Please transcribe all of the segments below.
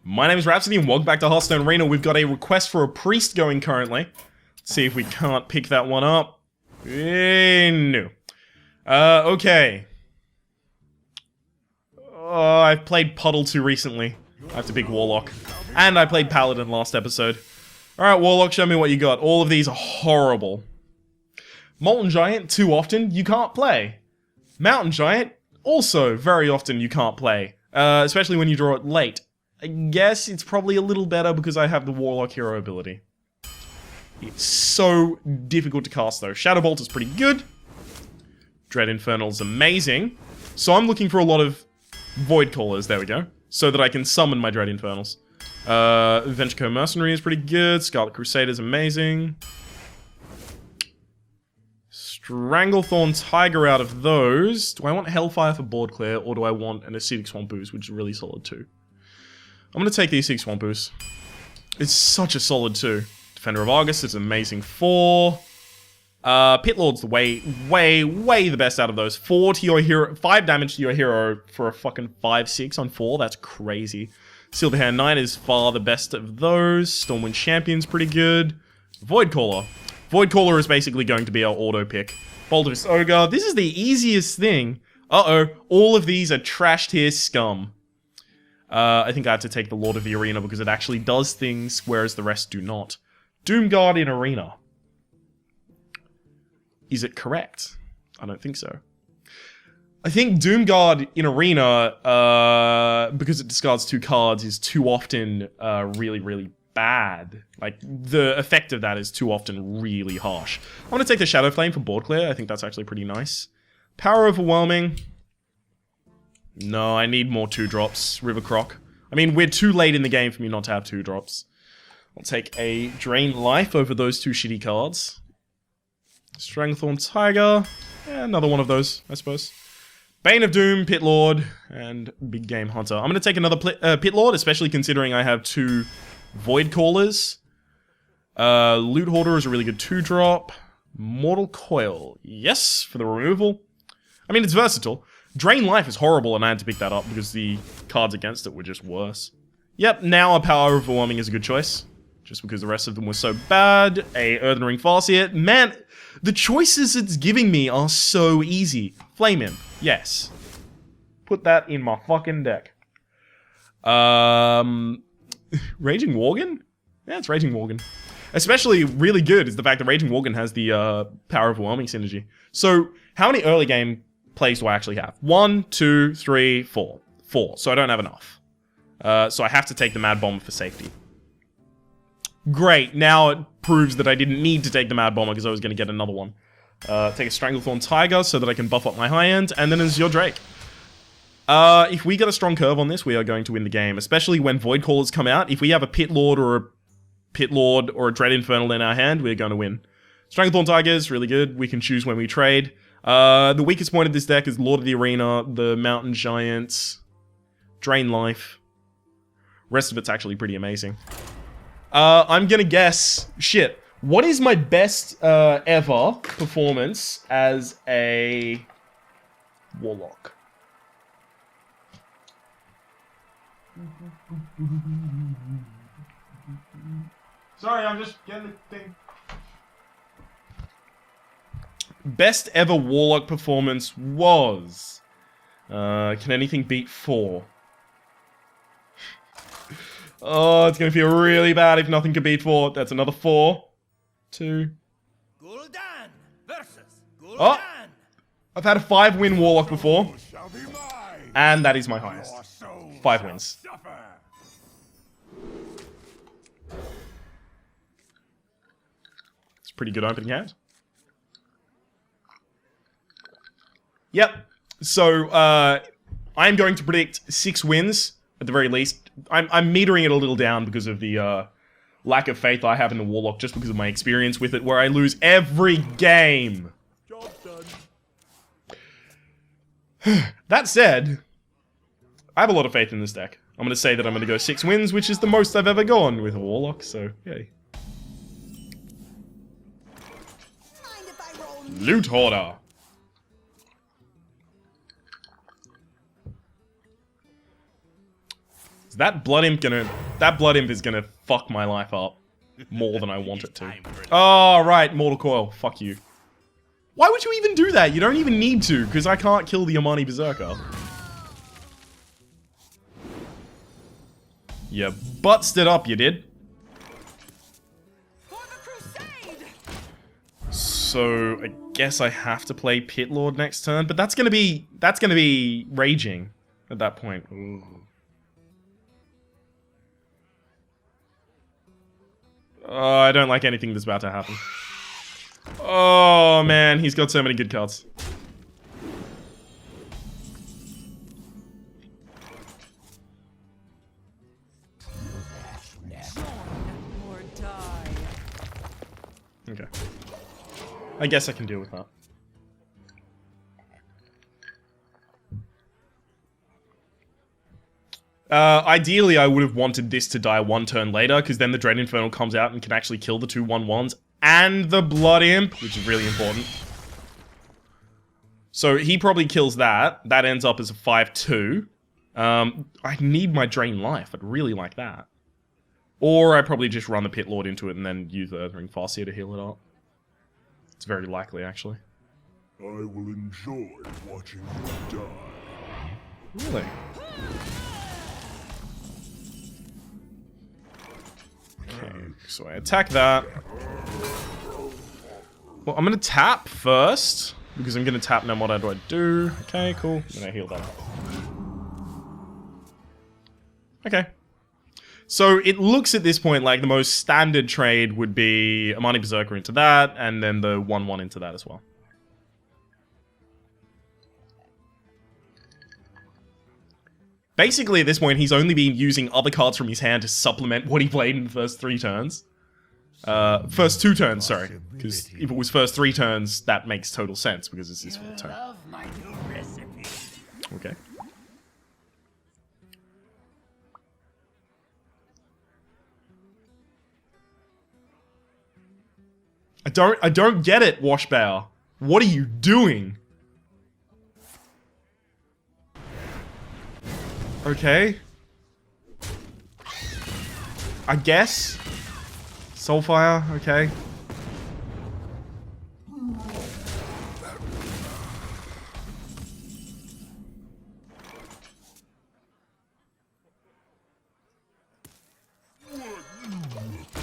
My name is Rhapsody and welcome back to Hearthstone Arena. We've got a request for a priest going currently. Let's see if we can't pick that one up. No. Okay. I've played Puddle too recently. I have to pick Warlock. And I played Paladin last episode. Alright, Warlock, show me what you got. All of these are horrible. Molten Giant, too often, you can't play. Mountain Giant, also very often you can't play. Especially when you draw it late. I guess it's probably a little better because I have the Warlock hero ability. It's so difficult to cast though. Shadow Bolt is pretty good. Dread Infernal is amazing. So I'm looking for a lot of Void Callers, there we go. So that I can summon my Dread Infernals. Ventrico Mercenary is pretty good. Scarlet Crusader is amazing. Stranglethorn Tiger out of those. Do I want Hellfire for board clear or do I want an Acidic Swamp Ooze, which is really solid too? I'm gonna take the Acidic Swamp Ooze. It's such a solid 2. Defender of Argus is amazing 4. Pit Lord's the way the best out of those. 4 to your hero, 5 damage to your hero for a fucking 5/6 on 4. That's crazy. Silverhand Knight is far the best of those. Stormwind Champion's pretty good. Void Caller. Void Caller is basically going to be our auto pick. Boulderous Ogre. This is the easiest thing. Uh-oh. All of these are trash tier scum. I think I have to take the Lord of the Arena because it actually does things, whereas the rest do not. Doomguard in Arena. Is it correct? I don't think so. I think Doomguard in Arena, because it discards 2 cards, is too often really bad. Like, the effect of that is too often really harsh. I want to take the Shadow Flame for board clear. I think that's actually pretty nice. Power Overwhelming. No, I need more 2-drops. River Croc. I mean, we're too late in the game for me not to have 2-drops. I'll take a Drain Life over those 2 shitty cards. Stranglethorn Tiger. Yeah, another one of those, I suppose. Bane of Doom, Pit Lord, and Big Game Hunter. I'm going to take another Pit Lord, especially considering I have 2 Void Callers. Loot Hoarder is a really good 2-drop. Mortal Coil. Yes, for the removal. I mean, it's versatile. Drain Life is horrible, and I had to pick that up because the cards against it were just worse. Yep, now a Power Overwhelming is a good choice. Just because the rest of them were so bad. A Earthen Ring Farseer. Man, the choices it's giving me are so easy. Flame Imp. Yes. Put that in my fucking deck. Raging Worgen? Yeah, it's Raging Worgen. Especially really good is the fact that Raging Worgen has the Power Overwhelming synergy. So, how many early game plays do I actually have? 1, 2, 3, 4. 4. So I don't have enough. So I have to take the Mad Bomber for safety. Great. Now it proves that I didn't need to take the Mad Bomber because I was going to get another one. Take a Stranglethorn Tiger so that I can buff up my high end, and then Azure Drake. If we get a strong curve on this, we are going to win the game, especially when Void Callers come out. If we have a Pit Lord or a Dread Infernal in our hand, we're going to win. Stranglethorn Tiger is really good. We can choose when we trade. The weakest point of this deck is Lord of the Arena, the Mountain Giants, Drain Life. Rest of it's actually pretty amazing. I'm gonna guess... Shit. What is my best ever performance as a Warlock? Sorry, I'm just getting the thing. Best ever Warlock performance was... can anything beat 4? Oh, it's gonna feel really bad if nothing can beat 4. That's another 4. 2. Gul'dan versus Gul'dan. Oh! I've had a 5-win Warlock before. And that is my highest. 5 wins. It's a pretty good opening hand. Yep. So, I'm going to predict 6 wins, at the very least. I'm metering it a little down because of the lack of faith I have in the Warlock, just because of my experience with it, where I lose every game. Job done. That said, I have a lot of faith in this deck. I'm going to say that I'm going to go 6 wins, which is the most I've ever gone with a Warlock, so yay. Loot Hoarder. That Blood Imp is gonna fuck my life up more than I want it to. Oh, right, Mortal Coil. Fuck you. Why would you even do that? You don't even need to, because I can't kill the Amani Berserker. You buttsed it up, you did. So I guess I have to play Pit Lord next turn, but that's gonna be raging at that point. Ooh. Oh, I don't like anything that's about to happen. Oh man, he's got so many good cards. Okay. I guess I can deal with that. Ideally, I would have wanted this to die one turn later, because then the Dread Infernal comes out and can actually kill the 2 1/1s and the Blood Imp, which is really important. So he probably kills that. That ends up as a 5/2. I need my Drain Life. I'd really like that. Or I probably just run the Pit Lord into it and then use the Earthring Farseer to heal it up. It's very likely, actually. I will enjoy watching you die. Really? Okay, so I attack that. Well, I'm gonna tap first, because I'm gonna tap, and then what do I do? Okay, cool. Then I heal that up. Okay. So it looks at this point like the most standard trade would be Amani Berserker into that, and then the 1/1 into that as well. Basically, at this point, he's only been using other cards from his hand to supplement what he played in the first 3 turns. First 2 turns, sorry. Because if it was first 3 turns, that makes total sense, because it's his 4th turn. Okay. I don't get it, Washbow. What are you doing? Okay. I guess. Soulfire, okay.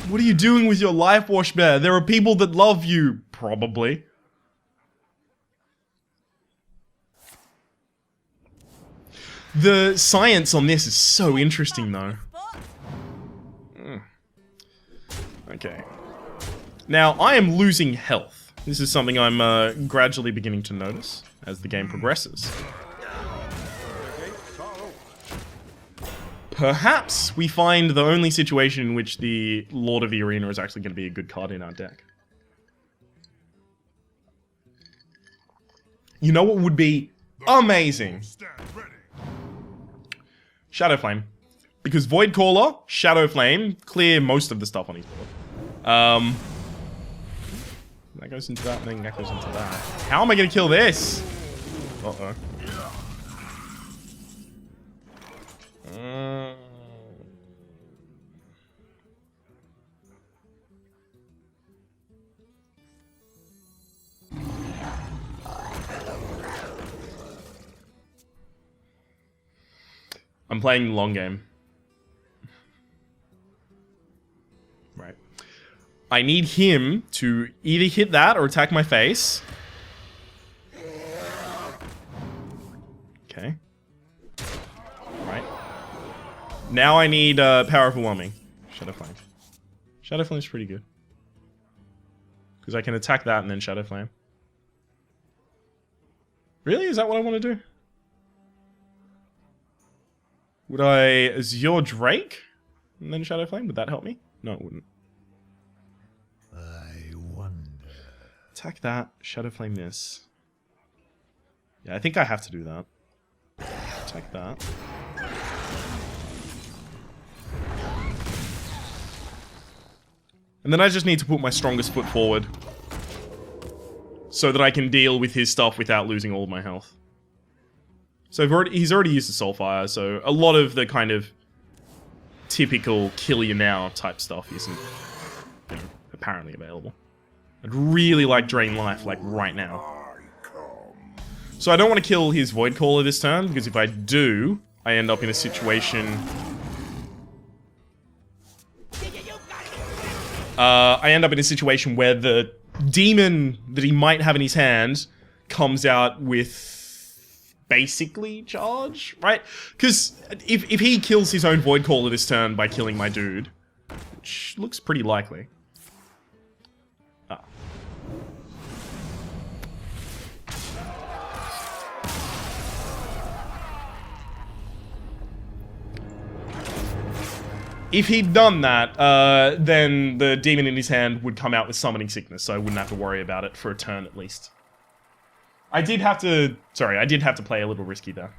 What are you doing with your life, Washbear? There are people that love you, probably. The science on this is so interesting, though. Okay. Now, I am losing health. This is something I'm gradually beginning to notice as the game progresses. Perhaps we find the only situation in which the Lord of the Arena is actually going to be a good card in our deck. You know what would be amazing? Shadow Flame. Because Void Caller, Shadow Flame, clear most of the stuff on his board. That goes into that, and then that goes into that. How am I going to kill this? Uh-oh. I'm playing the long game. Right. I need him to either hit that or attack my face. Okay. Right. Now I need Power Overwhelming. Shadow Flame. Shadow Flame is pretty good. Because I can attack that and then Shadow Flame. Really? Is that what I want to do? Would I Azure Drake and then Shadow Flame? Would that help me? No, it wouldn't. I wonder. Attack that, Shadow Flame this. Yeah, I think I have to do that. Attack that. And then I just need to put my strongest foot forward. So that I can deal with his stuff without losing all of my health. So he's already used the Soulfire, so a lot of the kind of typical kill you now type stuff isn't, you know, apparently available. I'd really like Drain Life, like, right now. So I don't want to kill his Void Caller this turn, because if I do, I end up in a situation... where the demon that he might have in his hand comes out with basically charge, right? Because if he kills his own Void Caller this turn by killing my dude, which looks pretty likely. If he'd done that, then the demon in his hand would come out with Summoning Sickness, so I wouldn't have to worry about it for a turn at least. I did have to play a little risky there.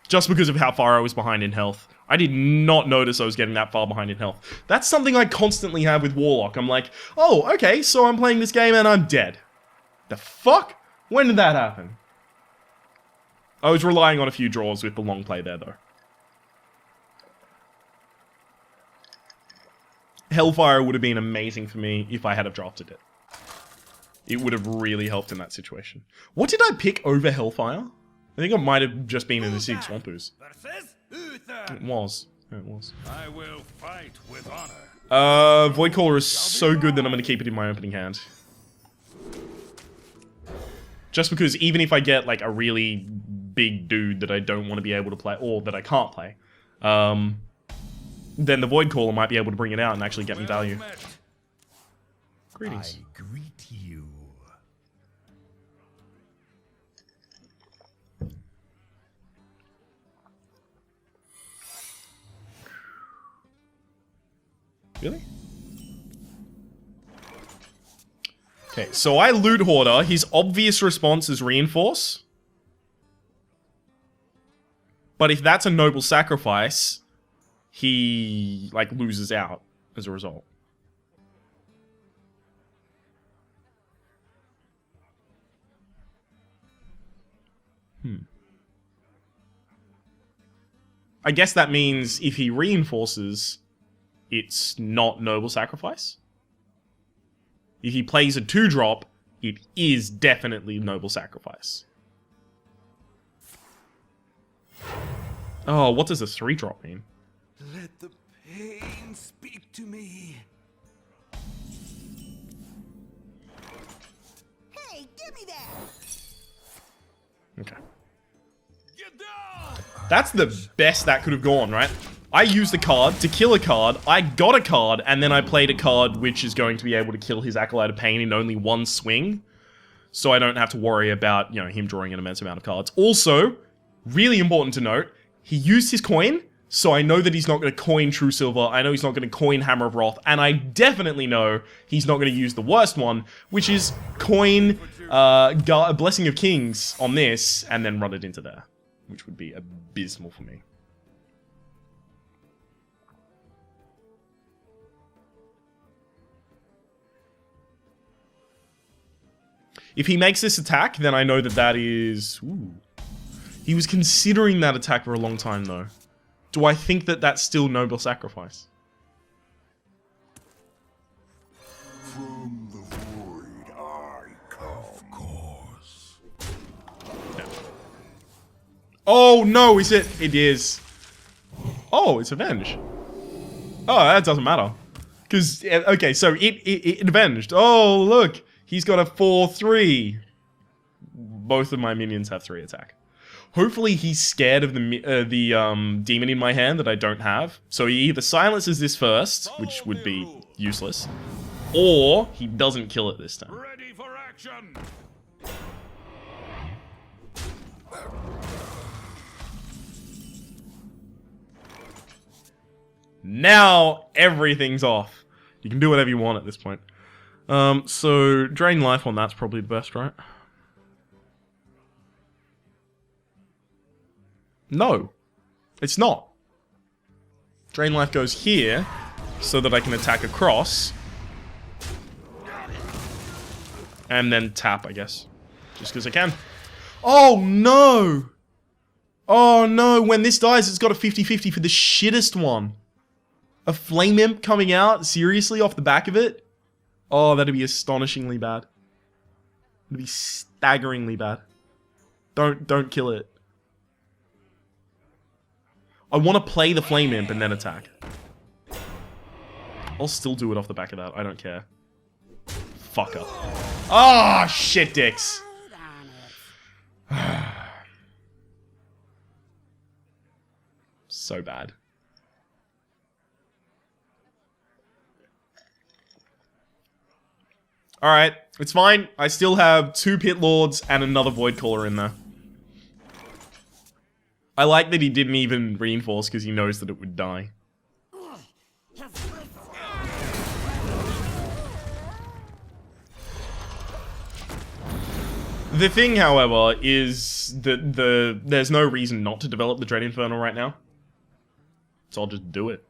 Just because of how far I was behind in health. I did not notice I was getting that far behind in health. That's something I constantly have with Warlock. I'm like, oh, okay, so I'm playing this game and I'm dead. The fuck? When did that happen? I was relying on a few draws with the long play there, though. Hellfire would have been amazing for me if I had have drafted it. It would have really helped in that situation. What did I pick over Hellfire? I think it might have just been in the Sig Swampus. It was. It was. I will fight with honor. Void Caller is so good that I'm going to keep it in my opening hand. Just because even if I get like a really big dude that I don't want to be able to play, or that I can't play, then the Void Caller might be able to bring it out and actually get me value. Greetings. I greet you. Really? Okay, so I Loot Hoarder. His obvious response is Reinforce. But if that's a Noble Sacrifice, he, like, loses out as a result. I guess that means if he reinforces, it's not Noble Sacrifice. If he plays a 2-drop, it is definitely Noble Sacrifice. Oh, what does a 3-drop mean? Let the pain speak to me. Hey, give me that! Okay. Get down! That's the best that could have gone, right? I used a card to kill a card, I got a card, and then I played a card which is going to be able to kill his Acolyte of Pain in only one swing. So I don't have to worry about, you know, him drawing an immense amount of cards. Also, really important to note, he used his coin, so I know that he's not going to coin True Silver, I know he's not going to coin Hammer of Wrath, and I definitely know he's not going to use the worst one, which is coin Blessing of Kings on this, and then run it into there. Which would be abysmal for me. If he makes this attack, then I know that that is... Ooh. He was considering that attack for a long time, though. Do I think that that's still Noble Sacrifice? From the void I come. Of course. No. Oh, no, is it? It is. Oh, it's Avenge. Oh, that doesn't matter. Because, okay, so it avenged. Oh, look. He's got a 4-3. Both of my minions have 3 attack. Hopefully he's scared of the demon in my hand that I don't have. So he either silences this first, which would be useless, or he doesn't kill it this time. Ready for action! Now everything's off. You can do whatever you want at this point. So Drain Life on that's probably the best, right? No, it's not. Drain Life goes here, so that I can attack across. And then tap, I guess. Just because I can. Oh, no! Oh no, when this dies, it's got a 50-50 for the shittest one. A Flame Imp coming out, seriously, off the back of it? Oh, that'd be astonishingly bad. It'd be staggeringly bad. Don't kill it. I want to play the Flame Imp and then attack. I'll still do it off the back of that. I don't care. Fucker. Ah, shit dicks. So bad. Alright, it's fine. I still have 2 Pit Lords and another Void Caller in there. I like that he didn't even reinforce because he knows that it would die. The thing, however, is that there's no reason not to develop the Dread Infernal right now. So I'll just do it.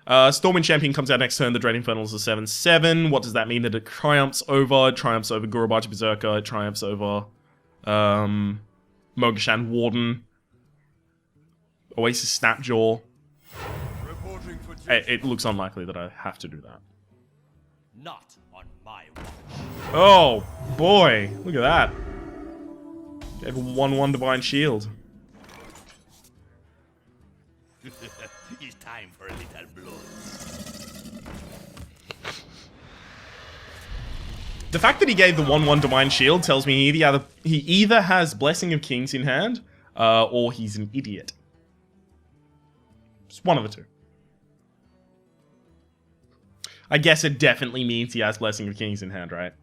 Stormwind Champion comes out next turn. The Dread Infernal is a 7/7. What does that mean? That it triumphs over? It triumphs over Gurubachi Berserker. It triumphs over Mogashan Warden. Oasis Snapjaw. It looks unlikely that I have to do that. Not on my watch. Oh, boy. Look at that. They have a 1/1 Divine Shield. It's time for a little blood. The fact that he gave the 1/1 Divine Shield tells me he either has Blessing of Kings in hand, or he's an idiot. It's one of the two. I guess it definitely means he has Blessing of Kings in hand, right?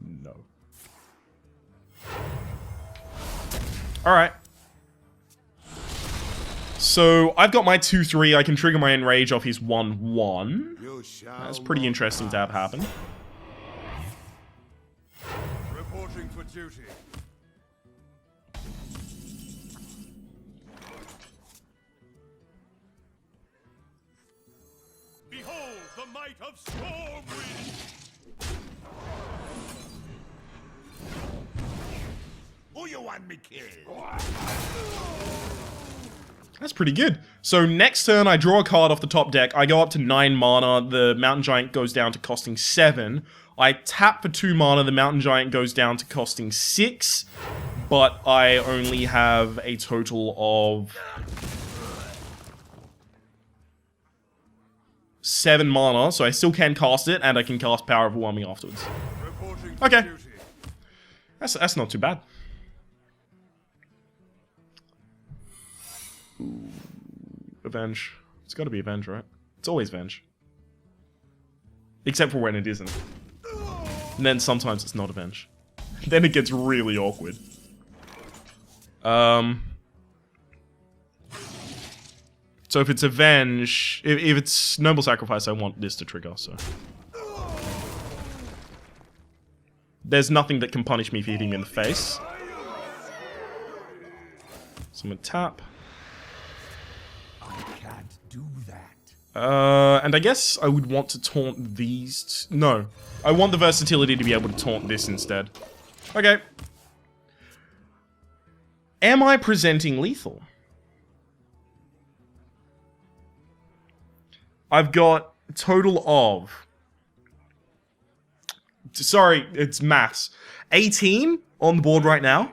No. Alright. So, I've got my 2/3. I can trigger my Enrage off his 1/1. That's pretty interesting to have happen. Reporting for duty. Behold the might of Stormwind! Who you want me kill? That's pretty good. So next turn, I draw a card off the top deck. I go up to 9 mana. The Mountain Giant goes down to costing 7. I tap for 2 mana. The Mountain Giant goes down to costing 6. But I only have a total of 7 mana, so I still can cast it, and I can cast Power Overwhelming afterwards. Reporting for Okay. duty. That's not too bad. Avenge. It's gotta be Avenge, right? It's always Avenge. Except for when it isn't. And then sometimes it's not Avenge. Then it gets really awkward. So if it's Avenge... If it's Noble Sacrifice, I want this to trigger, so... There's nothing that can punish me for hitting me in the face. So I'm gonna tap. Can't do that. And I guess I would want to taunt these... No. I want the versatility to be able to taunt this instead. Okay. Am I presenting lethal? I've got a total of... Sorry, it's maths. 18 on the board right now.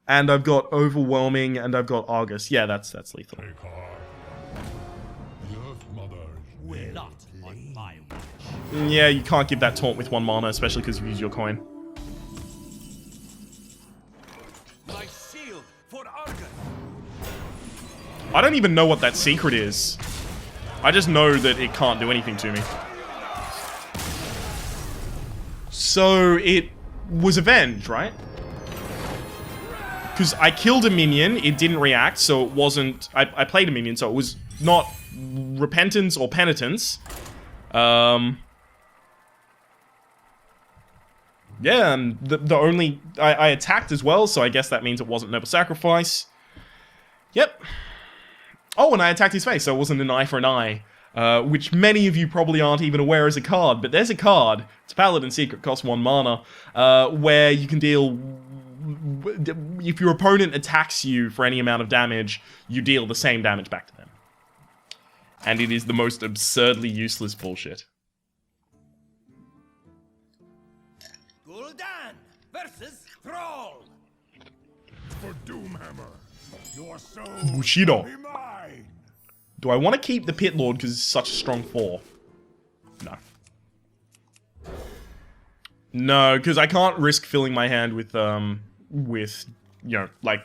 And I've got Overwhelming and I've got Argus. Yeah, that's lethal. Not on my watch. Yeah, you can't give that taunt with 1 mana, especially because you've used your coin. My shield for Argus. I don't even know what that secret is. I just know that it can't do anything to me. So it was Avenge, right? Because I killed a minion, it didn't react, so it wasn't... I played a minion, so it was not Repentance or Penitence. Yeah, and the only... I attacked as well, so I guess that means it wasn't Noble Sacrifice. Yep. Oh, and I attacked his face, so it wasn't an eye for an eye. Which many of you probably aren't even aware is a card, but there's a card, it's Paladin Secret, costs 1 mana, where you can deal if your opponent attacks you for any amount of damage, you deal the same damage back to them. And it is the most absurdly useless bullshit. Gul'dan versus Thrall. For Doomhammer, your soul Bushido. be mine. Do I want to keep the Pit Lord because it's such a strong 4? No. No, because I can't risk filling my hand with, you know, like,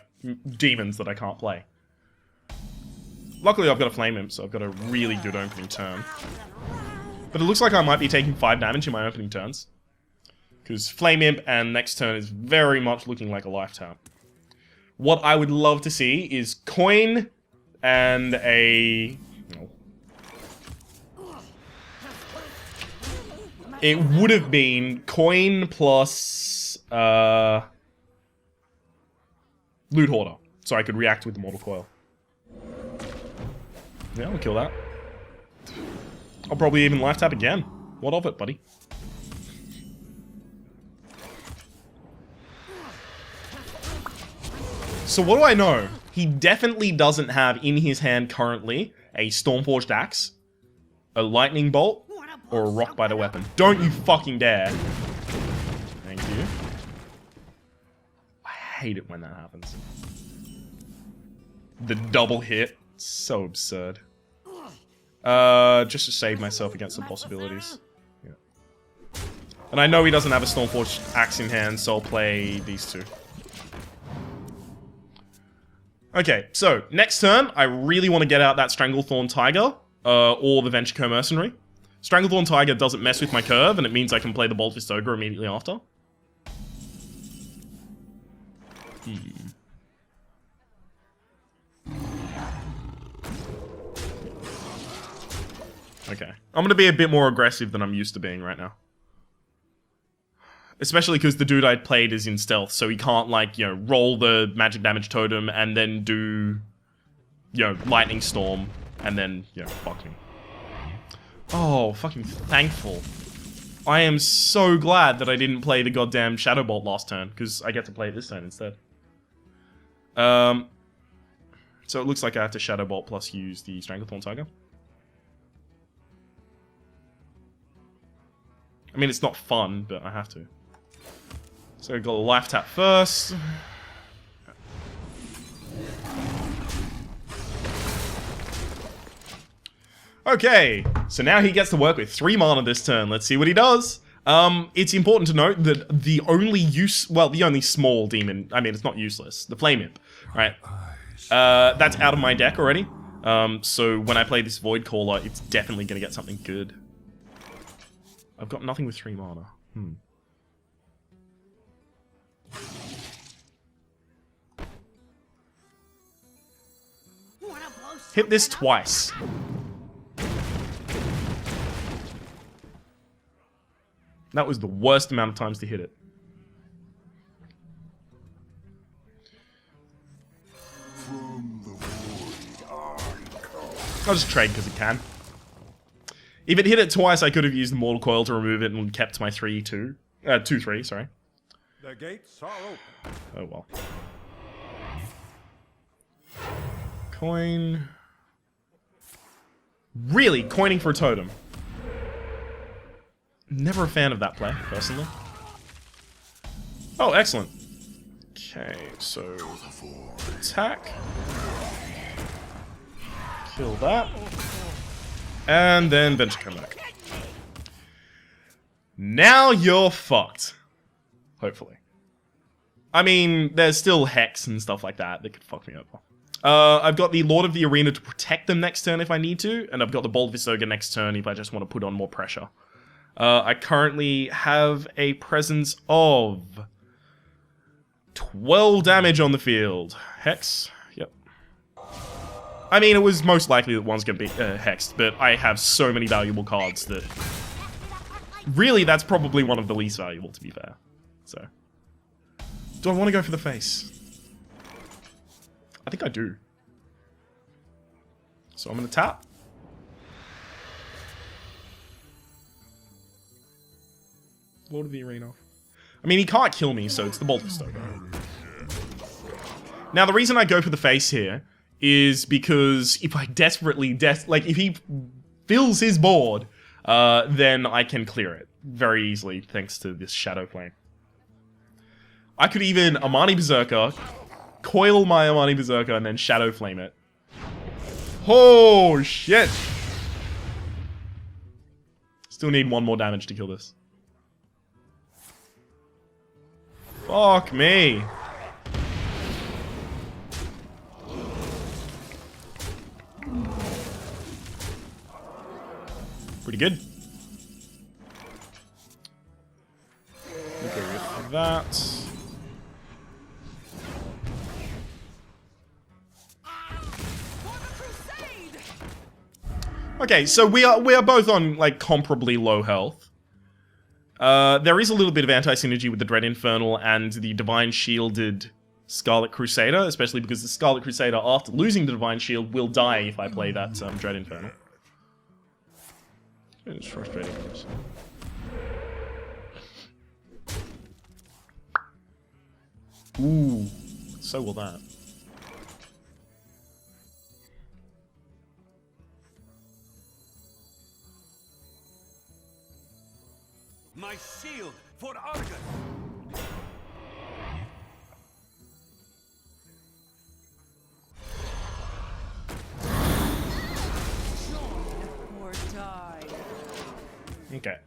demons that I can't play. Luckily, I've got a Flame Imp, so I've got a really good opening turn. But it looks like I might be taking 5 damage in my opening turns. Because Flame Imp and next turn is very much looking like a lifetime. What I would love to see is coin and a... It would have been coin plus Loot Hoarder, so I could react with the Mortal Coil. Yeah, I'll kill that. I'll probably even life tap again. What of it, buddy? So what do I know? He definitely doesn't have in his hand currently a Stormforged Axe, a Lightning Bolt, or a Rockbiter weapon. Don't you fucking dare. Thank you. I hate it when that happens. The double hit. So absurd. Just to save myself against the possibilities. Yeah. And I know he doesn't have a Stormforged Axe in hand, so I'll play these two. Okay, so next turn, I really want to get out that Stranglethorn Tiger, or the Venture Mercenary. Stranglethorn Tiger doesn't mess with my curve, and it means I can play the Bolt Fist Ogre immediately after. Okay. I'm going to be a bit more aggressive than I'm used to being right now. Especially because the dude I played is in stealth, so he can't, like, you know, roll the magic damage totem and then do, you know, Lightning Storm and then, you know, fuck me. Oh, fucking thankful. I am so glad that I didn't play the goddamn Shadow Bolt last turn, because I get to play it this turn instead. So it looks like I have to Shadow Bolt plus use the Stranglethorn Tiger. I mean, it's not fun, but I have to. So I've got a life tap first. Okay, so now he gets to work with 3 mana this turn. Let's see what he does. It's important to note that the only small demon, I mean, it's not useless, the Flame Imp, right? That's out of my deck already. So when I play this Void Caller, it's definitely going to get something good. I've got nothing with 3 mana. Hit this twice. That was the worst amount of times to hit it. I'll just trade because it can. If it hit it twice, I could have used the Mortal Coil to remove it and kept my 2-3, sorry. The gates are open. Oh well. Coin. Really? Coining for a totem? Never a fan of that play, personally. Oh, excellent. Okay, so... attack. Kill that. And then Venture come back. Now you're fucked. Hopefully. I mean, there's still Hex and stuff like that that could fuck me over. I've got the Lord of the Arena to protect them next turn if I need to, and I've got the Bolt Fist Ogre next turn if I just want to put on more pressure. I currently have a presence of 12 damage on the field. Hex? Yep. I mean, it was most likely that one's going to be hexed, but I have so many valuable cards that... Really, that's probably one of the least valuable, to be fair. So... do I want to go for the face? I think I do. So I'm going to tap. Lord of the Arena. I mean, he can't kill me, so it's the Bolt Fist Ogre. Now, the reason I go for the face here is because if I desperately, like, if he fills his board, then I can clear it very easily thanks to this Shadow Flame. I could even Amani Berserker, coil my Amani Berserker, and then Shadow Flame it. Oh, shit! Still need one more damage to kill this. Fuck me. Pretty good. We'll go with that. Okay, so we are both on like comparably low health. There is a little bit of anti-synergy with the Dread Infernal and the Divine Shielded Scarlet Crusader, especially because the Scarlet Crusader, after losing the Divine Shield, will die if I play that Dread Infernal. It's frustrating. Ooh, so will that. My shield for Argus. Or die. Okay.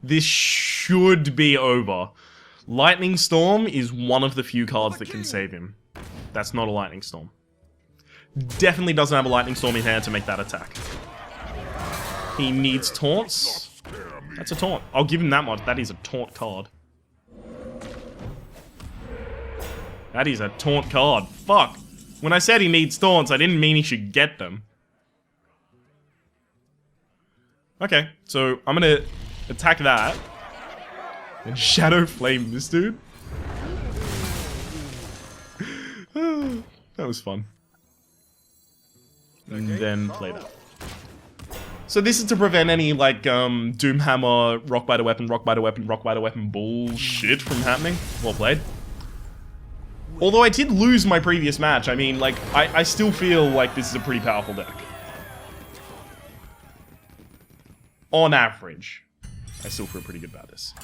This should be over. Lightning Storm is one of the few cards that can save him. That's not a Lightning Storm. Definitely doesn't have a Lightning Storm in hand to make that attack. He needs taunts. That's a taunt. I'll give him that much. That is a taunt card. That is a taunt card. Fuck. When I said he needs taunts, I didn't mean he should get them. Okay, so I'm gonna attack that. And Shadow Flame this dude. That was fun. And then play that. So this is to prevent any, like, Doomhammer, Rock Biter Weapon, Rock Biter Weapon, Rock Biter Weapon bullshit from happening. Well played. Although I did lose my previous match, I mean, like, I still feel like this is a pretty powerful deck. On average. I still feel pretty good about this.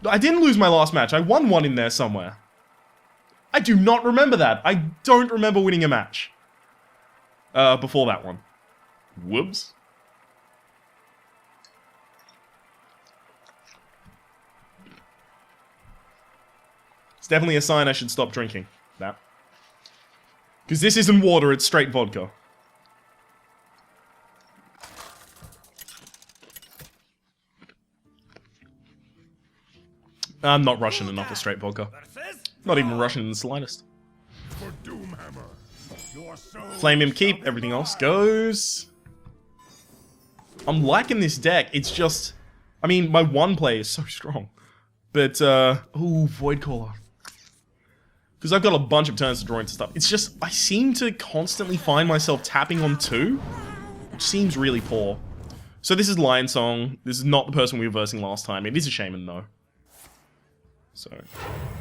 I didn't lose my last match. I won one in there somewhere. I do not remember that. I don't remember winning a match. Before that one. Whoops. It's definitely a sign I should stop drinking. That. Because this isn't water, it's straight vodka. I'm not Russian enough for straight vodka. Not even Russian in the slightest. For Doomhammer. Your soul Flame him, keep. Everything else goes. I'm liking this deck. It's just... I mean, my one play is so strong. But, ooh, Void Caller. Because I've got a bunch of turns to draw into stuff. It's just, I seem to constantly find myself tapping on 2. Which seems really poor. So this is Lion Song. This is not the person we were versing last time. It is a Shaman, though. So,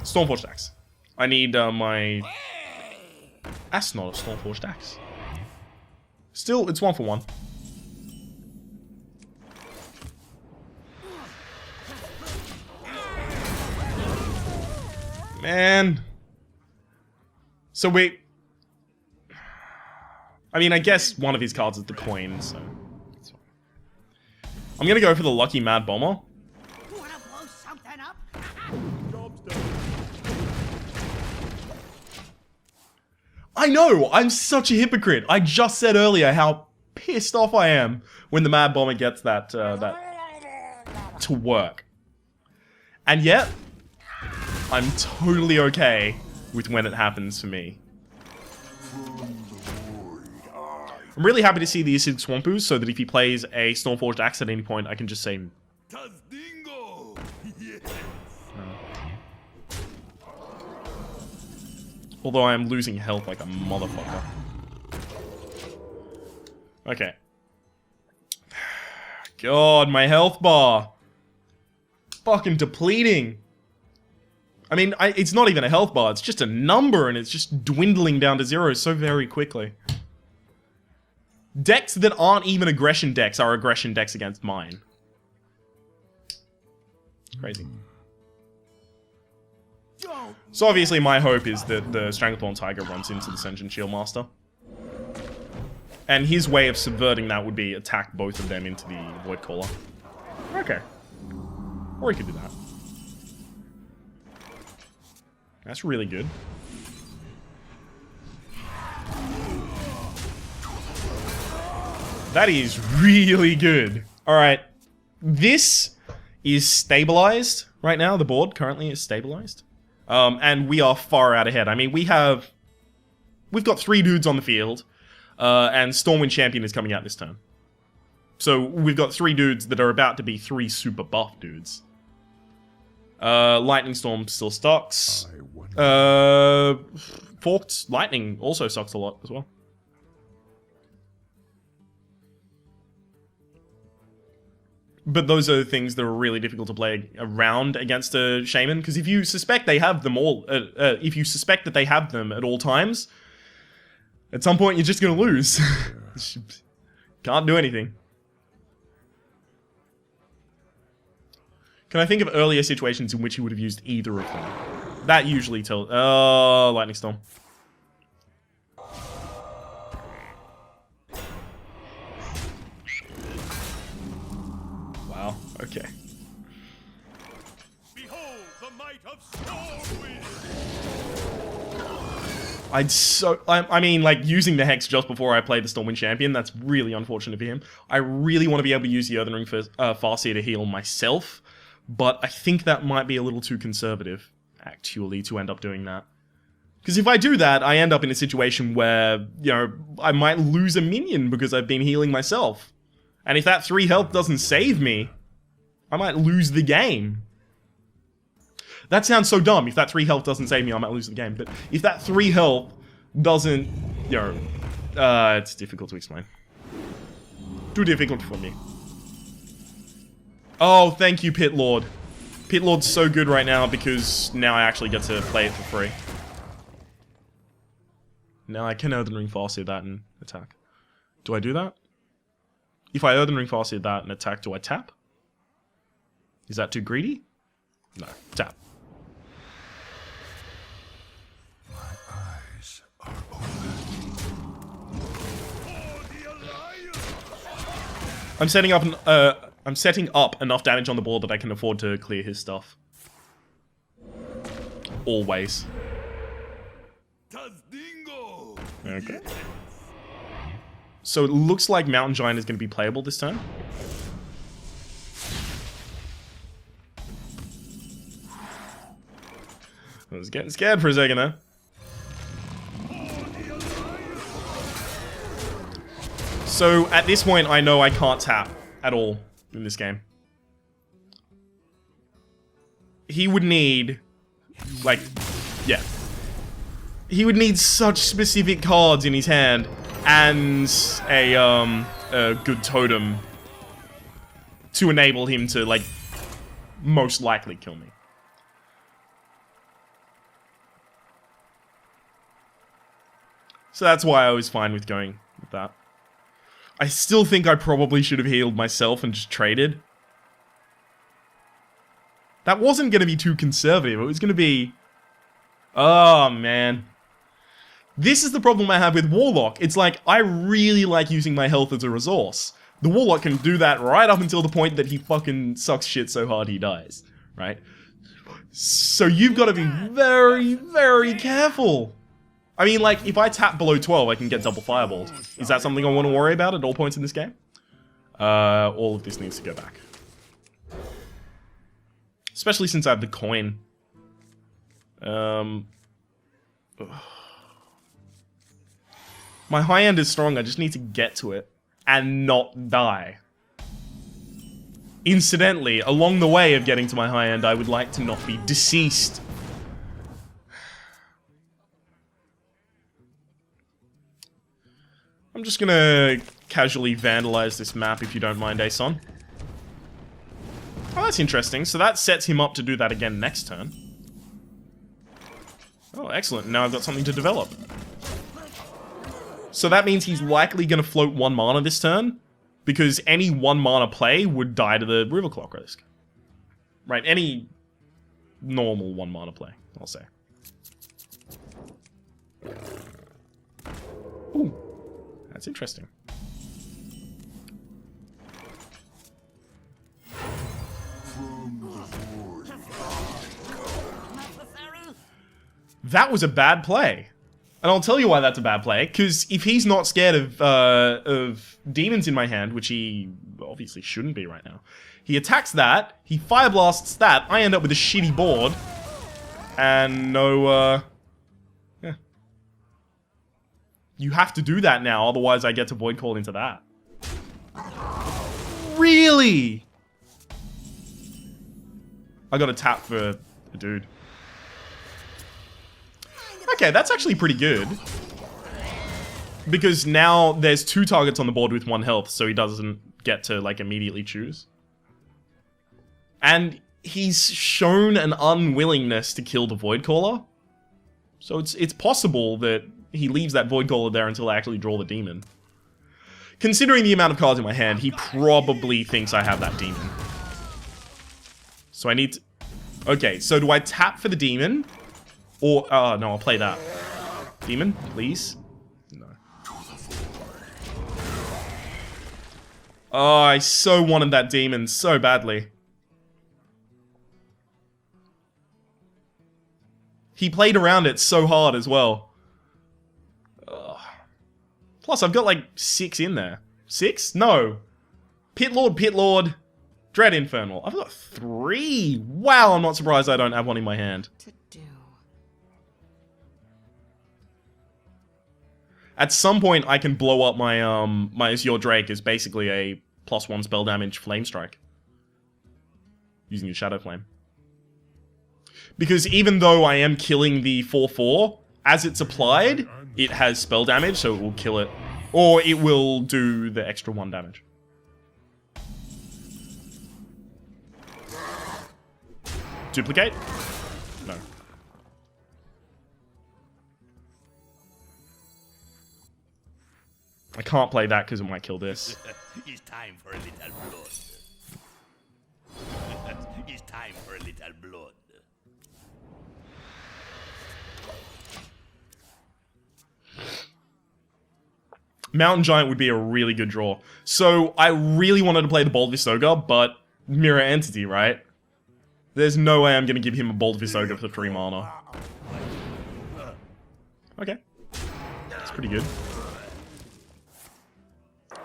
Stormforged Axe. I need my... That's not a Stormforged Axe. Still, it's 1 for 1. Man. So wait. I mean, I guess one of his cards is the coin, so... that's fine. I'm gonna go for the Lucky Mad Bomber. Wanna blow something up? I know! I'm such a hypocrite! I just said earlier how pissed off I am when the Mad Bomber gets that, to work. And yet, I'm totally okay with when it happens for me. I'm really happy to see the Acid Swampu, so that if he plays a Stormforged Axe at any point, I can just say... Tazdingo! Yes. Although I am losing health like a motherfucker. Okay. God, my health bar. Fucking depleting. I mean, it's not even a health bar, it's just a number, and it's just dwindling down to 0 so very quickly. Decks that aren't even aggression decks are aggression decks against mine. Crazy. So obviously my hope is that the Stranglethorn Tiger runs into the Sentient Shield Master. And his way of subverting that would be attack both of them into the Void Caller. Okay. Or he could do that. That's really good. That is really good. Alright. This is stabilized right now. The board currently is stabilized. And we are far out ahead. I mean, we've got 3 dudes on the field. And Stormwind Champion is coming out this turn. So we've got 3 dudes that are about to be 3 super buff dudes. Lightning Storm still sucks. Forked Lightning also sucks a lot as well. But those are the things that are really difficult to play around against a Shaman, because if you suspect they have them all, if you suspect that they have them at all times, at some point you're just gonna lose. Can't do anything. Can I think of earlier situations in which you would have used either of them? That usually tells... Oh, Lightning Storm. Wow, okay. Behold the might of Stormwind! I mean, like, using the Hex just before I played the Stormwind Champion, that's really unfortunate for him. I really want to be able to use the Earthen Ring for Farseer to heal myself, but I think that might be a little too conservative, actually, to end up doing that. Because if I do that, I end up in a situation where, you know, I might lose a minion because I've been healing myself. And if that 3 health doesn't save me, I might lose the game. That sounds so dumb. If that 3 health doesn't save me, I might lose the game. But if that 3 health doesn't, you know, it's difficult to explain. Too difficult for me. Oh, thank you, Pit Lord. Pit Lord's so good right now because now I actually get to play it for free. Now I can Earthen Ring Farseer that and attack. Do I do that? If I Earthen Ring Farseer that and attack, do I tap? Is that too greedy? No, tap. I'm setting up enough damage on the board that I can afford to clear his stuff. Always. Okay. So it looks like Mountain Giant is going to be playable this turn. I was getting scared for a second there. So at this point, I know I can't tap at all in this game. He would need, like, yeah. He would need such specific cards in his hand and a good totem to enable him to, like, most likely kill me. So that's why I was fine with going with that. I still think I probably should have healed myself and just traded. That wasn't going to be too conservative. It was going to be... Oh, man. This is the problem I have with Warlock. It's like, I really like using my health as a resource. The Warlock can do that right up until the point that he fucking sucks shit so hard he dies. Right? So you've got to be very, very careful. I mean, like, if I tap below 12, I can get double fireballed. Is that something I want to worry about at all points in this game? All of this needs to go back. Especially since I have the coin. My high end is strong, I just need to get to it. And not die. Incidentally, along the way of getting to my high end, I would like to not be deceased. I'm just gonna casually vandalize this map if you don't mind, Aeson. Oh, that's interesting. So that sets him up to do that again next turn. Oh, excellent. Now I've got something to develop. So that means he's likely going to float 1 mana this turn, because any 1 mana play would die to the River Clock risk. Right, any normal 1 mana play, I'll say. Ooh, that's interesting. That was a bad play. And I'll tell you why that's a bad play, because if he's not scared of demons in my hand, which he obviously shouldn't be right now, he attacks that, he fire blasts that, I end up with a shitty board, and no, yeah. You have to do that now, otherwise I get to Void Call into that. Really? I got a tap for a dude. Okay, that's actually pretty good. Because now there's 2 targets on the board with 1 health, so he doesn't get to, like, immediately choose. And he's shown an unwillingness to kill the Void Caller. So it's possible that he leaves that Void Caller there until I actually draw the demon. Considering the amount of cards in my hand, he probably thinks I have that demon. So I need to... Okay, so do I tap for the demon? Or, no, I'll play that. Demon, please? No. Oh, I so wanted that demon so badly. He played around it so hard as well. Ugh. Plus, I've got like 6 in there. 6? No. Pit Lord, Dread Infernal. I've got 3. Wow, I'm not surprised I don't have one in my hand. To do. At some point, I can blow up my my Azure Drake as basically a +1 spell damage Flame Strike. Using a Shadow Flame. Because even though I am killing the 4/4, as it's applied, it has spell damage, so it will kill it. Or it will do the extra 1 damage. Duplicate? No. I can't play that because it might kill this. It's time for a little blood. It's time for a little blood. Mountain Giant would be a really good draw. So I really wanted to play the Bold Visoga, but Mirror Entity, right? There's no way I'm going to give him a Bold Visoga for 3 mana. Okay. That's pretty good.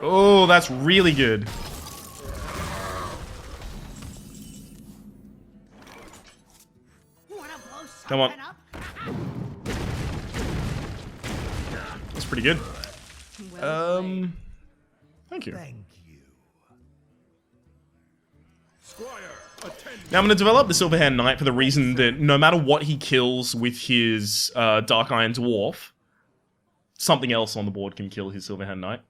Oh, that's really good. Come on. That's pretty good. Thank you. Now I'm going to develop the Silverhand Knight for the reason that no matter what he kills with his Dark Iron Dwarf, something else on the board can kill his Silverhand Knight.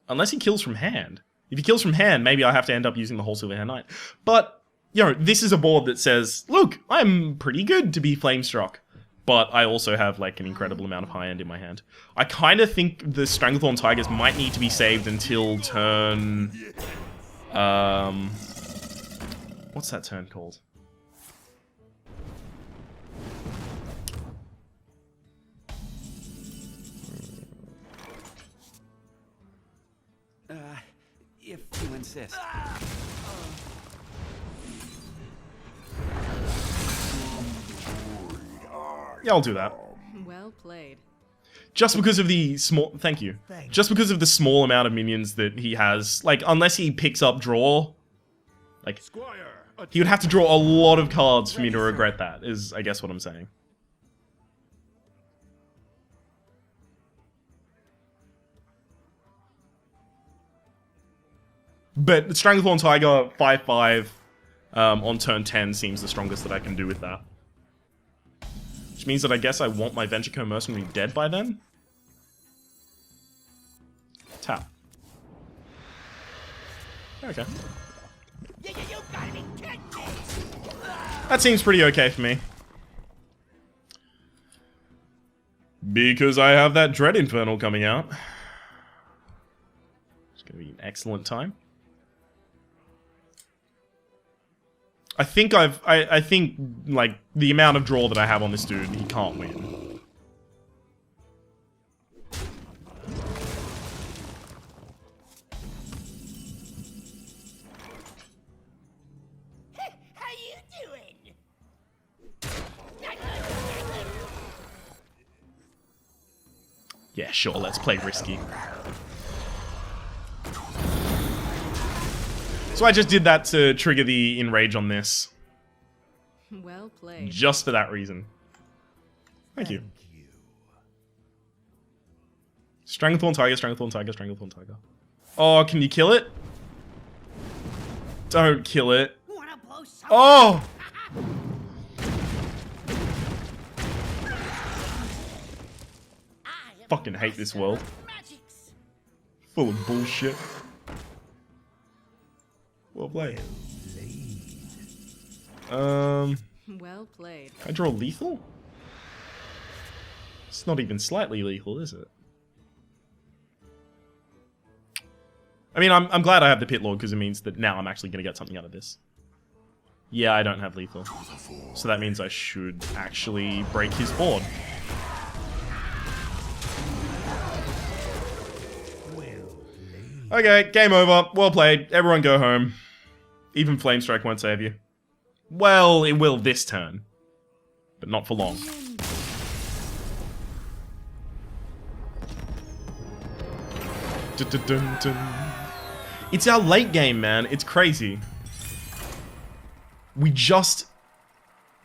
Unless he kills from hand. If he kills from hand, maybe I have to end up using the whole Silverhand Knight. But, you know, this is a board that says, look, I'm pretty good to be Flamestruck. But I also have, like, an incredible amount of high end in my hand. I kind of think the Stranglethorn Tigers might need to be saved until turn... what's that turn called? If you insist. Yeah, I'll do that. Well played. Just because of the small... Thank you. Just because of the small amount of minions that he has. Like, unless he picks up draw... Like, he would have to draw a lot of cards for me to regret that, is, I guess, what I'm saying. But Stranglethorn Tiger, 5/5, on turn 10 seems the strongest that I can do with that. Which means that I guess I want my Venture Mercenary dead by then? Tap. Okay. You gotta be kidding me! That seems pretty okay for me. Because I have that Dread Infernal coming out. It's going to be an excellent time. I think I think, like, the amount of draw that I have on this dude, he can't win. How you doing? Yeah, sure, let's play risky. So I just did that to trigger the enrage on this. Well played. Just for that reason. Thank you. Stranglethorn Tiger, Stranglethorn Tiger, Stranglethorn Tiger. Oh, can you kill it? Don't kill it. Wanna blow something? Oh! Fucking hate this world. Magics. Full of bullshit. Well played. Well played. Can I draw lethal? It's not even slightly lethal, is it? I mean, I'm glad I have the Pit Lord because it means that now I'm actually going to get something out of this. Yeah, I don't have lethal. So that means I should actually break his board. Okay, game over. Well played. Everyone go home. Even Flame Strike won't save you. Well, it will this turn. But not for long. It's our late game, man. It's crazy. We just...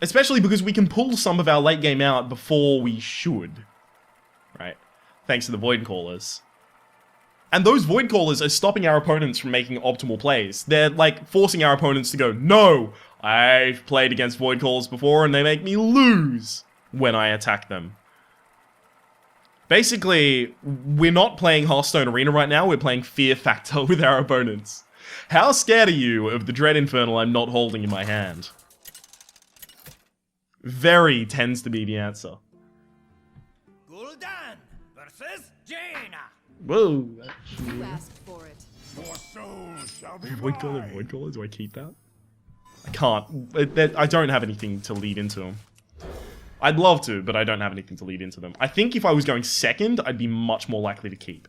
Especially because we can pull some of our late game out before we should. Right? Thanks to the Void Callers. And those Void Callers are stopping our opponents from making optimal plays. They're, like, forcing our opponents to go, no! I've played against Void Callers before and they make me lose when I attack them. Basically, we're not playing Hearthstone Arena right now, we're playing Fear Factor with our opponents. How scared are you of the Dread Infernal I'm not holding in my hand? Very tends to be the answer. Gul'dan versus Jaina. Whoa. You asked for it. Your soul shall be Void Caller, mine. Void Caller, do I keep that? I can't. I don't have anything to lead into them. I'd love to, but I don't have anything to lead into them. I think if I was going second, I'd be much more likely to keep.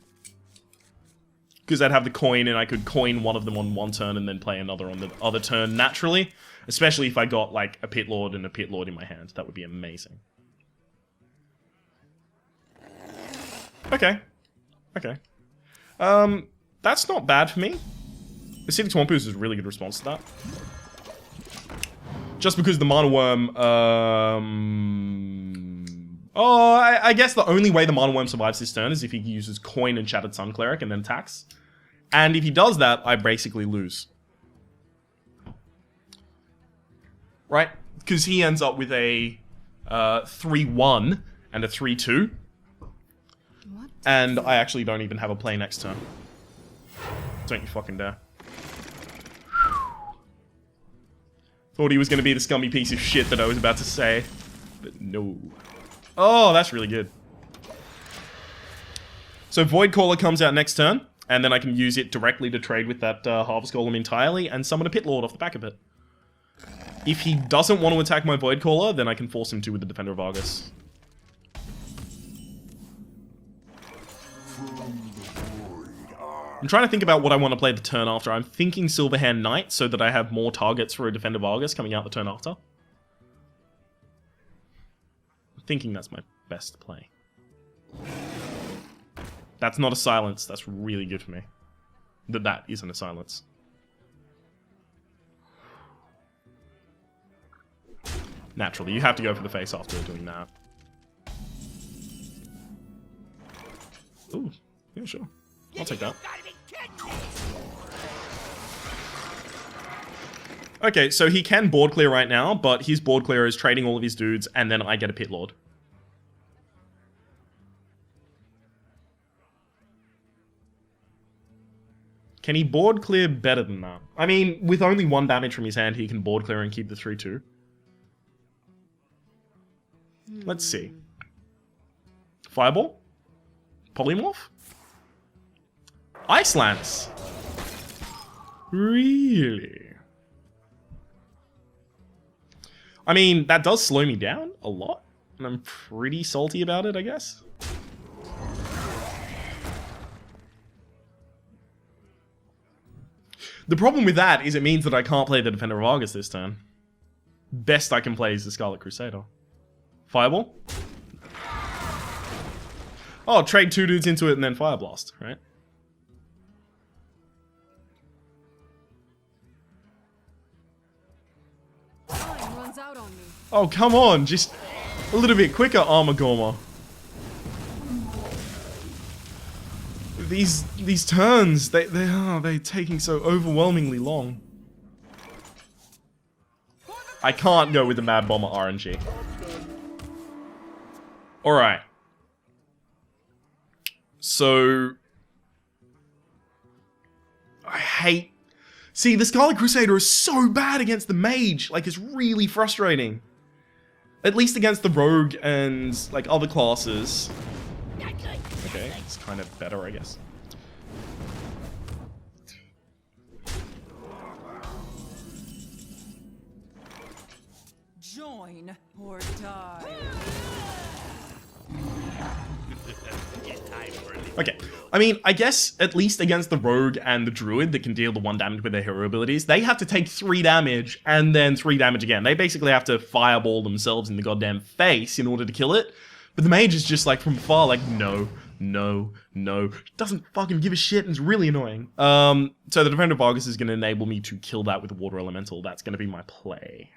Because I'd have the coin, and I could coin one of them on one turn and then play another on the other turn naturally. Especially if I got, like, a Pit Lord and a Pit Lord in my hand. That would be amazing. Okay. Okay. That's not bad for me. Acidic Swamp Ooze is a really good response to that. Just because the Mana Worm, oh, I guess the only way the Mana Worm survives this turn is if he uses Coin and Shattered Sun Cleric and then attacks. And if he does that, I basically lose. Right? Because he ends up with a 3-1 and a 3-2. What? And I actually don't even have a play next turn. Don't you fucking dare. Thought he was going to be the scummy piece of shit that I was about to say. But no. Oh, that's really good. So Void Caller comes out next turn, and then I can use it directly to trade with that Harvest Golem entirely and summon a Pit Lord off the back of it. If he doesn't want to attack my Void Caller, then I can force him to with the Defender of Argus. I'm trying to think about what I want to play the turn after. I'm thinking Silverhand Knight so that I have more targets for a Defender of Argus coming out the turn after. I'm thinking that's my best play. That's not a silence. That's really good for me. That isn't a silence. Naturally, you have to go for the face after doing that. Ooh, yeah, sure. I'll take that. Okay, so he can board clear right now, but his board clear is trading all of his dudes, and then I get a Pit Lord. Can he board clear better than that? I mean, with only 1 damage from his hand, he can board clear and keep the 3-2. Let's see. Fireball? Polymorph? Ice Lance? Really? I mean, that does slow me down a lot, and I'm pretty salty about it, I guess. The problem with that is it means that I can't play the Defender of Argus this turn. Best I can play is the Scarlet Crusader. Fireball? Oh, trade 2 dudes into it and then Fire Blast, right? Time runs out on me. Oh, come on, just a little bit quicker, Armor Gorma. These turns, they're taking so overwhelmingly long. I can't go with the Mad Bomber RNG. Alright. So... I hate... See, the Scarlet Crusader is so bad against the Mage. Like, it's really frustrating. At least against the Rogue and, like, other classes. Okay, it's kind of better, I guess. Join or die. Okay, I mean, I guess at least against the Rogue and the Druid that can deal the 1 damage with their hero abilities, they have to take 3 damage and then 3 damage again. They basically have to fireball themselves in the goddamn face in order to kill it. But the Mage is just like from far, like, no. Doesn't fucking give a shit and it's really annoying. So the Defender of Argus is going to enable me to kill that with a Water Elemental. That's going to be my play.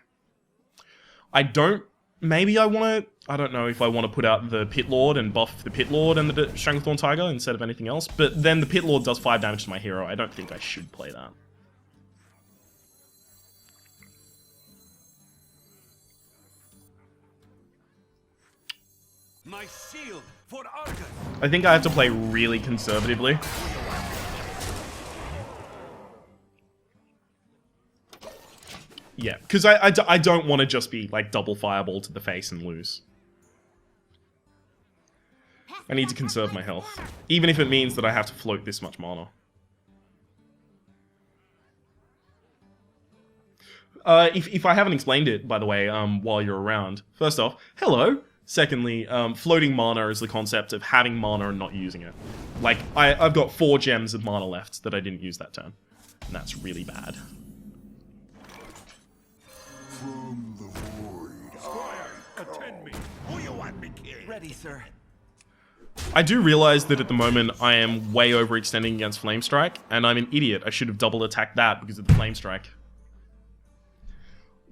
Maybe I want to, I don't know if I want to put out the Pit Lord and buff the Pit Lord and the Stranglethorn Tiger instead of anything else, but then the Pit Lord does 5 damage to my hero. I don't think I should play that. My shield for Argus. I think I have to play really conservatively. Yeah, because I don't want to just be, like, double fireball to the face and lose. I need to conserve my health. Even if it means that I have to float this much mana. If I haven't explained it, by the way, while you're around, first off, hello. Secondly, floating mana is the concept of having mana and not using it. Like, I've got 4 gems of mana left that I didn't use that turn. And that's really bad. From the void. Squire, attend me. Who you want me killed? Ready, sir. I do realize that at the moment I am way overextending against Flame Strike, and I'm an idiot. I should have double attacked that because of the Flame Strike.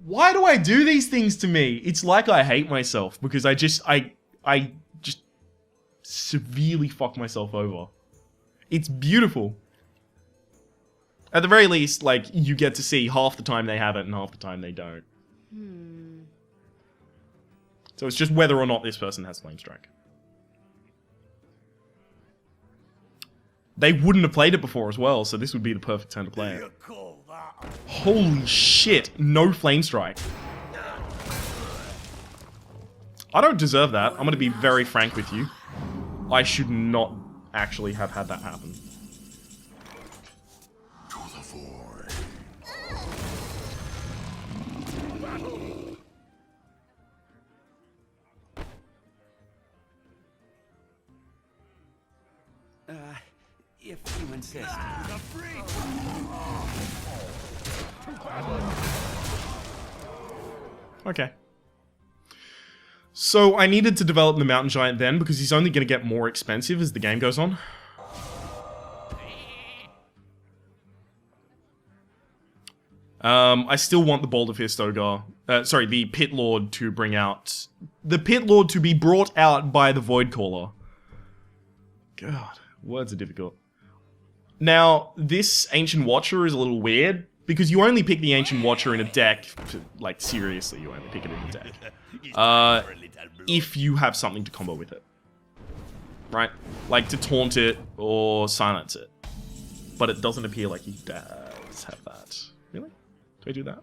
Why do I do these things to me? It's like I hate myself because I just severely fuck myself over. It's beautiful. At the very least, like, you get to see half the time they have it and half the time they don't. So it's just whether or not this person has Flame Strike. They wouldn't have played it before as well, so this would be the perfect time to play it. Holy shit, no Flame Strike. I don't deserve that. I'm going to be very frank with you. I should not actually have had that happen. To the void. If you insist. Okay. So I needed to develop the Mountain Giant then because he's only going to get more expensive as the game goes on. I still want the Boulder Fist Ogre. Sorry, the Pit Lord to bring out... The Pit Lord to be brought out by the Void Caller. God, words are difficult. Now, this Ancient Watcher is a little weird, because you only pick the Ancient Watcher in a deck, like, seriously, you only pick it in a deck, if you have something to combo with it. Right? Like, to taunt it, or silence it. But it doesn't appear like he does have that. Really? Do I do that?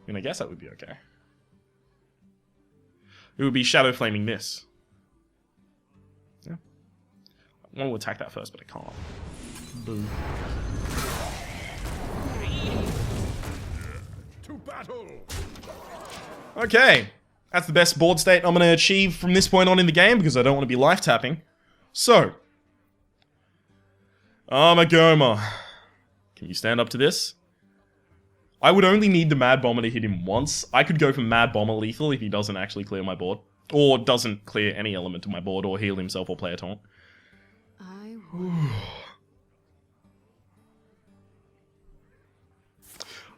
And I guess that would be okay. It would be shadow flaming this. Yeah. I want to attack that first, but I can't. Boo. To battle! Okay. That's the best board state I'm going to achieve from this point on in the game because I don't want to be life tapping. So. Armagoma. Can you stand up to this? I would only need the Mad Bomber to hit him once. I could go for Mad Bomber lethal if he doesn't actually clear my board. Or doesn't clear any element of my board, or heal himself or play a taunt.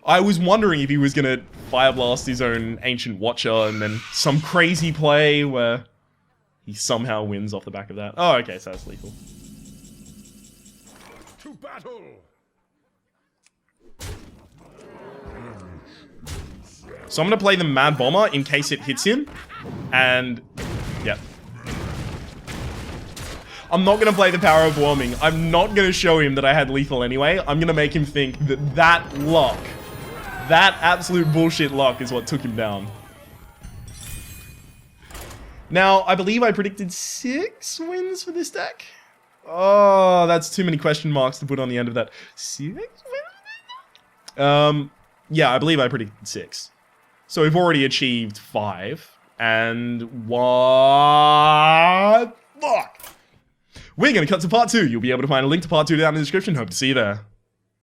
I was wondering if he was gonna Fire Blast his own Ancient Watcher and then some crazy play where he somehow wins off the back of that. Oh, okay, so that's lethal. To battle! So I'm gonna play the Mad Bomber in case it hits him. And, yeah. I'm not gonna play the Power of Overwhelming. I'm not gonna show him that I had lethal anyway. I'm gonna make him think that that luck, that absolute bullshit luck is what took him down. Now, I believe I predicted 6 wins for this deck. Oh, that's too many question marks to put on the end of that. 6 wins? Yeah, I believe I predicted 6. So we've already achieved 5. And what? Fuck! We're gonna cut to part 2. You'll be able to find a link to part 2 down in the description. Hope to see you there.